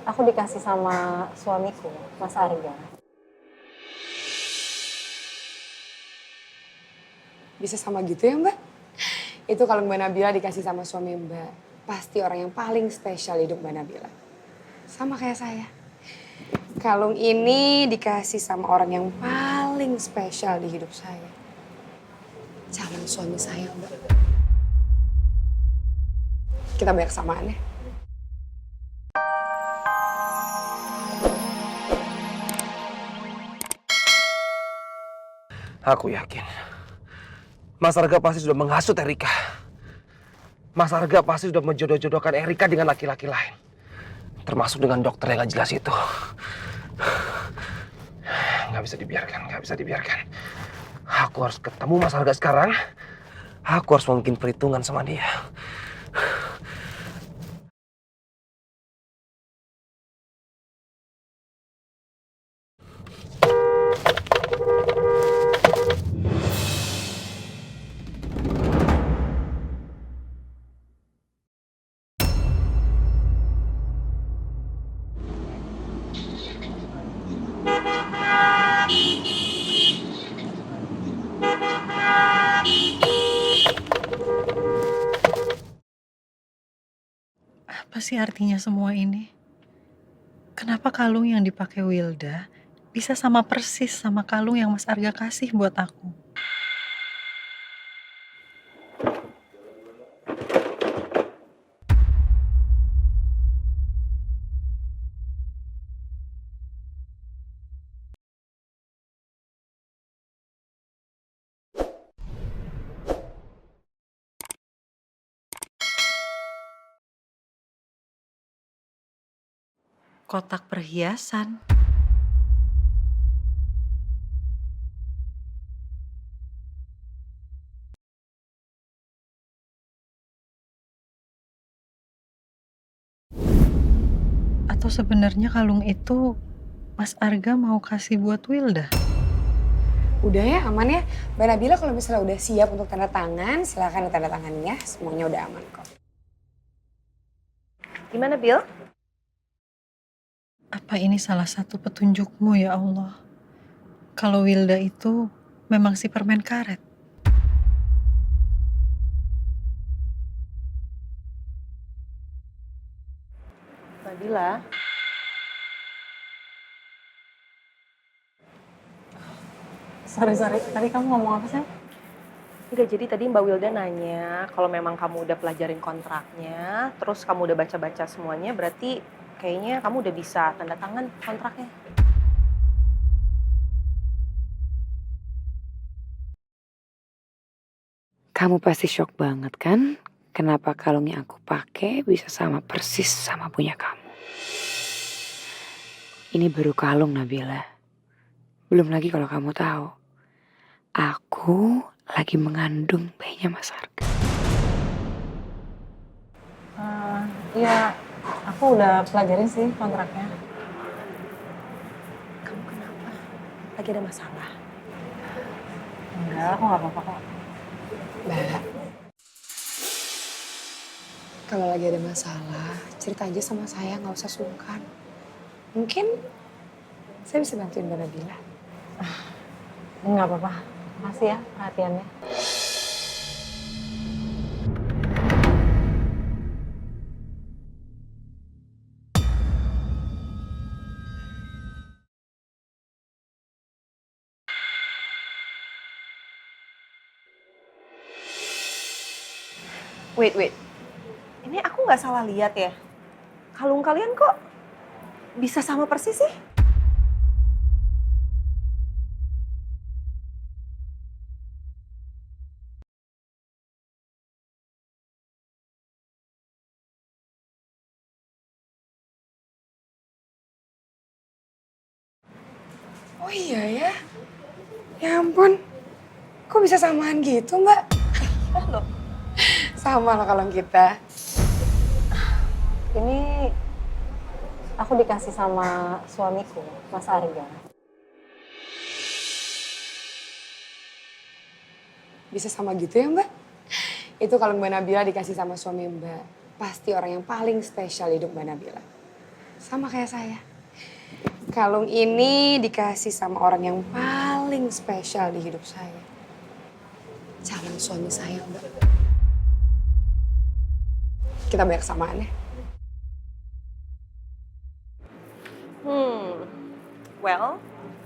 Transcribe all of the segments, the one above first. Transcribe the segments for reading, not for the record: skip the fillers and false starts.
Aku dikasih sama suamiku, Mas Arga. Bisa sama gitu ya Mbak? Itu kalau Mbak Nabila dikasih sama suami Mbak, pasti orang yang paling spesial hidup Mbak Nabila. Sama kayak saya. Kalung ini dikasih sama orang yang paling spesial di hidup saya. Calon suami saya Mbak. Kita banyak kesamaannya. Aku yakin Mas Arga pasti sudah menghasut Erika. Mas Arga pasti sudah menjodoh-jodohkan Erika dengan laki-laki lain. Termasuk dengan dokter yang gak jelas itu. Gak bisa dibiarkan, gak bisa dibiarkan. Aku harus ketemu Mas Arga sekarang. Aku harus mungkin perhitungan sama dia. Apa sih artinya semua ini? Kenapa kalung yang dipakai Wilda bisa sama persis sama kalung yang Mas Arga kasih buat aku? Kotak perhiasan. Atau sebenarnya kalung itu Mas Arga mau kasih buat Wilda? Udah ya, aman ya. Mbak Nabila kalau misalnya udah siap untuk tanda tangan, silakan tanda tangan ya. Semuanya udah aman kok. Gimana, Bill? Apa ini salah satu petunjukmu ya Allah? Kalau Wilda itu memang si permen karet. Nabila. Sorry. Tadi kamu ngomong apa sih? Enggak, jadi tadi Mbak Wilda nanya kalau memang kamu udah pelajarin kontraknya, terus kamu udah baca-baca semuanya, berarti kayaknya kamu udah bisa tanda tangan kontraknya. Kamu pasti shock banget kan? Kenapa kalung yang aku pakai bisa sama persis sama punya kamu? Ini baru kalung Nabila. Belum lagi kalau kamu tahu. Aku lagi mengandung bayinya Mas Arga. Iya, aku udah pelajarin sih kontraknya. Kamu kenapa? Lagi ada masalah? Enggak, aku nggak apa-apa kok. Mbak, kalau lagi ada masalah, cerita aja sama saya, nggak usah sungkan. Mungkin saya bisa bantuin Mbak Nabila. Nggak apa-apa. Makasih ya perhatiannya. Wait. Ini aku nggak salah lihat ya? Kalung kalian kok bisa sama persis sih? Oh iya ya? Ya ampun, kok bisa samaan gitu Mbak? Loh, Sama lah kalung kita. Ini aku dikasih sama suamiku, Mas Arga. Bisa sama gitu ya Mbak? Itu kalau Mbak Nabila dikasih sama suami Mbak, pasti orang yang paling spesial hidup Mbak Nabila. Sama kayak saya. Kalung ini dikasih sama orang yang paling spesial di hidup saya. Calon suami saya, Mbak. Kita banyak kesamaannya. Well,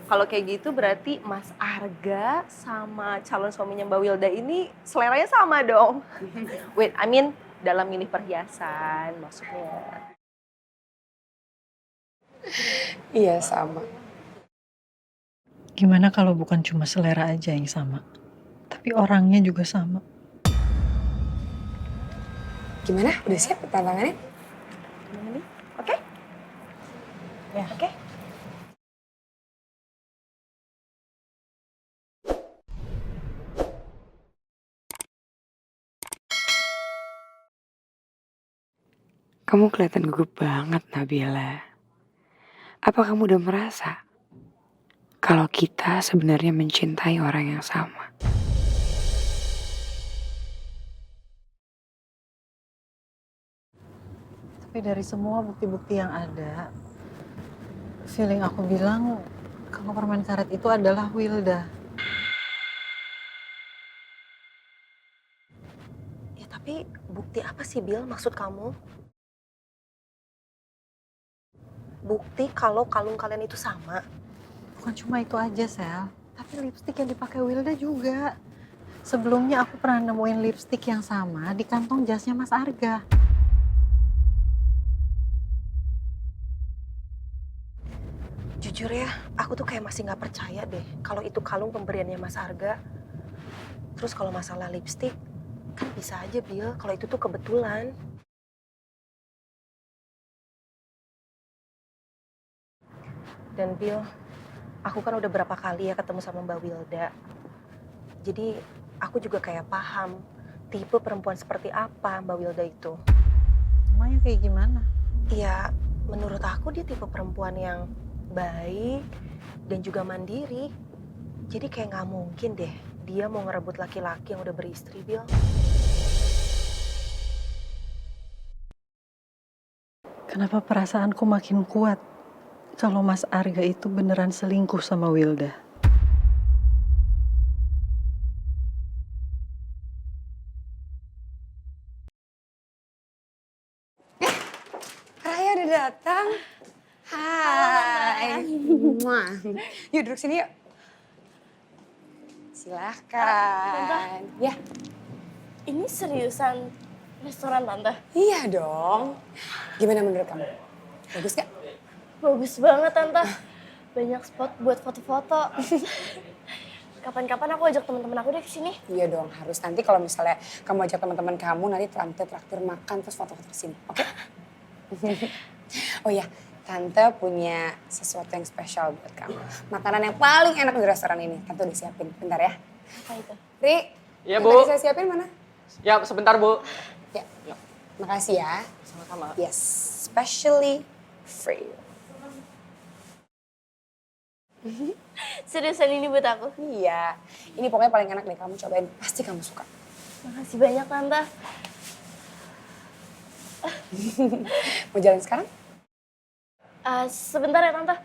kalau kayak gitu berarti Mas Arga sama calon suaminya Mbak Wilda ini seleranya sama dong. Wait, I mean dalam milih perhiasan maksudnya. Iya, sama. Gimana kalau bukan cuma selera aja yang sama, tapi orangnya juga sama? Gimana? Udah siap tantangannya? Gimana nih? Oke? Ya. Oke. Kamu kelihatan gugup banget, Nabila. Apa kamu udah merasa kalau kita sebenarnya mencintai orang yang sama? Tapi dari semua bukti-bukti yang ada, feeling aku bilang kalau permen karet itu adalah Wilda. Ya tapi bukti apa sih Bill maksud kamu? Bukti kalau kalung kalian itu sama. Bukan cuma itu aja, Sel. Tapi lipstik yang dipakai Wilda juga. Sebelumnya aku pernah nemuin lipstik yang sama di kantong jasnya Mas Arga. Jujur ya, aku tuh kayak masih nggak percaya deh kalau itu kalung pemberiannya Mas Arga. Terus kalau masalah lipstik, kan bisa aja Bill kalau itu tuh kebetulan. Dan Bill, aku kan udah berapa kali ya ketemu sama Mbak Wilda. Jadi aku juga kayak paham tipe perempuan seperti apa Mbak Wilda itu. Emangnya kayak gimana? Ya, menurut aku dia tipe perempuan yang baik dan juga mandiri. Jadi kayak nggak mungkin deh dia mau ngerebut laki-laki yang udah beristri, Bill. Kenapa perasaanku makin kuat kalau Mas Arga itu beneran selingkuh sama Wilda? Raya udah datang. Hai. Mwah. Yuk duduk sini yuk. Silahkan. Ya. Ini seriusan restoran Tante? Iya dong. Gimana menurut kamu? Bagus gak? Bagus banget Tante. Banyak spot buat foto-foto. Kapan-kapan aku ajak teman-teman aku deh ke sini. Iya dong, harus. Nanti kalau misalnya kamu ajak teman-teman kamu, nanti Tante traktir makan terus foto-foto ke sini. Oke? Oh iya, Tante punya sesuatu yang spesial buat kamu. Makanan yang paling enak di restoran ini. Tante udah siapin. Bentar ya. Apa itu? Ri, Iya, yang Bu. tadi saya siapin mana? Ya, sebentar, Bu. Ya, makasih ya. Sama-sama. Yes, especially for you. Seriusan ini buat aku? Iya, ini pokoknya paling enak deh. Kamu cobain, pasti kamu suka. Makasih banyak Tante. Mau jalan sekarang? Sebentar ya Tante.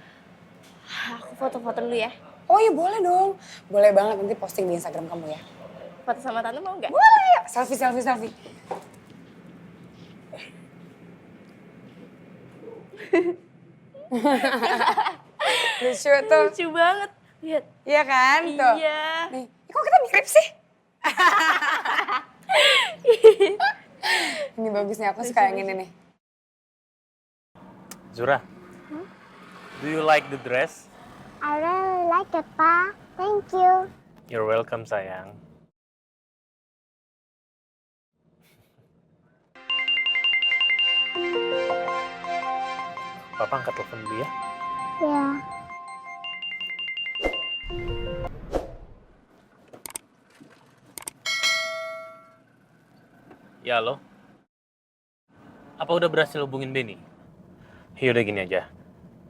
Aku foto-foto dulu ya. Oh iya boleh dong. Boleh banget, nanti posting di Instagram kamu ya. Foto sama Tante mau nggak? Boleh ya. Selfie, selfie, selfie. Lucu tuh. Lucu banget. Lihat. Iya kan? Tuh. Iya. Nih, kok kita mirip sih? Ini bagus nih, aku suka yang ini nih. Zura, do you like the dress? I really like it, Pa. Thank you. You're welcome, sayang. Papa angkat telepon dulu ya. Ya. Ya, halo. Apa udah berhasil hubungin Benny? Yaudah gini aja.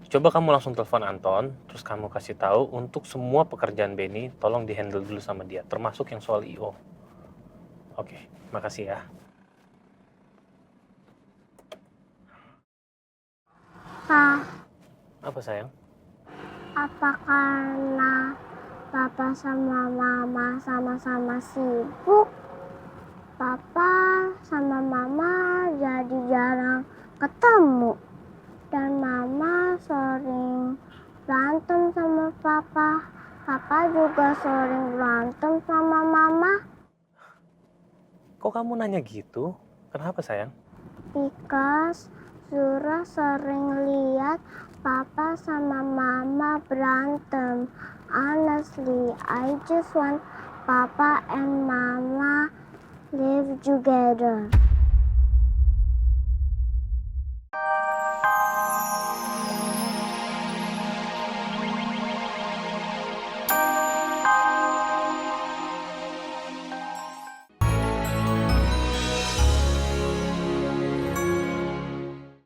Coba kamu langsung telepon Anton, terus kamu kasih tahu untuk semua pekerjaan Benny, tolong dihandle dulu sama dia, termasuk yang soal IO. Oke, makasih ya. Pa, Apa sayang? apa karena Papa sama Mama sama-sama sibuk? Papa sama Mama jadi jarang ketemu. Dan Mama sering berantem sama Papa. Papa juga sering berantem sama Mama. Kok kamu nanya gitu? Kenapa sayang? Because Zura sering lihat Papa sama Mama berantem. Honestly, I just want Papa and Mama live together.